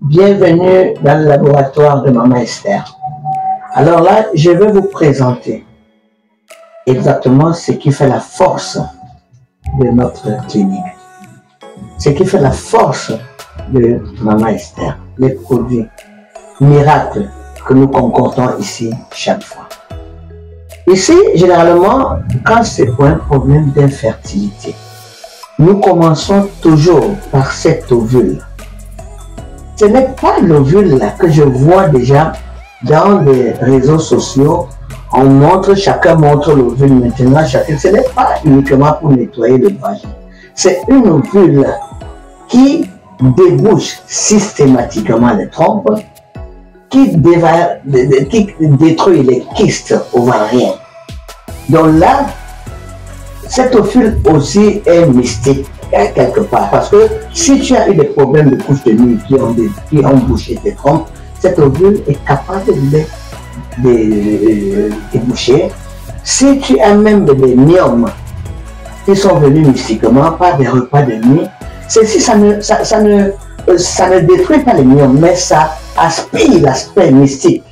Bienvenue dans le laboratoire de Maman Esther. Alors là, je vais vous présenter exactement ce qui fait la force de notre clinique. Ce qui fait la force de Maman Esther. Les produits miracles que nous concordons ici chaque fois. Ici, généralement, quand c'est pour un problème d'infertilité, nous commençons toujours par cet ovule. Ce n'est pas l'ovule là que je vois déjà dans les réseaux sociaux. On montre, chacun montre l'ovule maintenant. Ce n'est pas uniquement pour nettoyer le vagin. C'est une ovule qui débouche systématiquement les trompes, qui détruit les kystes ovariens. Donc là, cet ovule aussi est mystique quelque part, parce que si tu as eu des problèmes de couche de nuit qui ont bouché tes trompes, cet ovule est capable de déboucher. Si tu as même des myomes qui sont venus mystiquement par des repas de nuit, ceci, ça ne détruit pas les myomes, mais ça aspire l'aspect mystique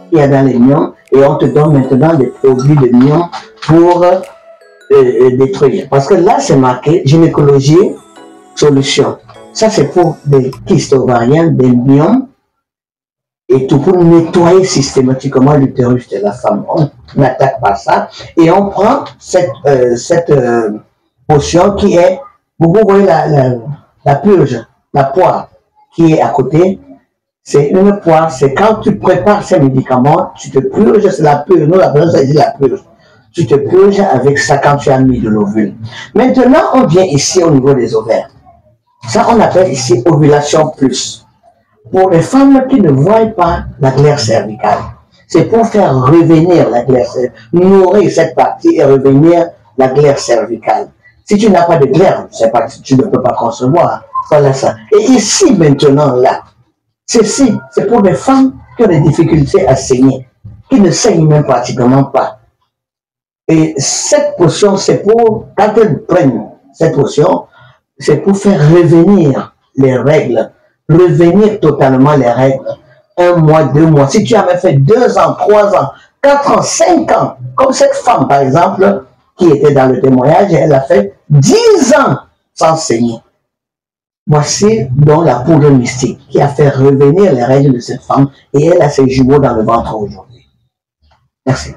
qu'il y a dans les myomes, et on te donne maintenant des produits de myomes pour détruire. Parce que là, c'est marqué gynécologie, solution. Ça, c'est pour des kystes ovariens, des myomes, et tout pour nettoyer systématiquement l'utérus de la femme. On n'attaque pas ça, et on prend cette potion qui est, vous voyez la purge, la poire qui est à côté. C'est une poire, c'est quand tu prépares ces médicaments, tu te purges, c'est la purge, nous l'appelons ça ici la purge. Tu te purges avec ça quand tu as mis de l'ovule. Maintenant, on vient ici au niveau des ovaires. Ça, on appelle ici ovulation plus. Pour les femmes qui ne voient pas la glaire cervicale, c'est pour faire revenir la glaire cervicale, nourrir cette partie et revenir la glaire cervicale. Si tu n'as pas de glaire, tu ne peux pas concevoir. Voilà ça. Et ici, maintenant, là, ceci, c'est pour les femmes qui ont des difficultés à saigner, qui ne saignent même pratiquement pas. Et cette potion, c'est pour, quand elles prennent cette potion, c'est pour faire revenir les règles, revenir totalement les règles. 1 mois, 2 mois. Si tu as même fait 2 ans, 3 ans, 4 ans, 5 ans, comme cette femme, par exemple, qui était dans le témoignage, elle a fait 10 ans sans saigner. Voici donc la poudre mystique qui a fait revenir les règles de cette femme, et elle a ses jumeaux dans le ventre aujourd'hui. Merci.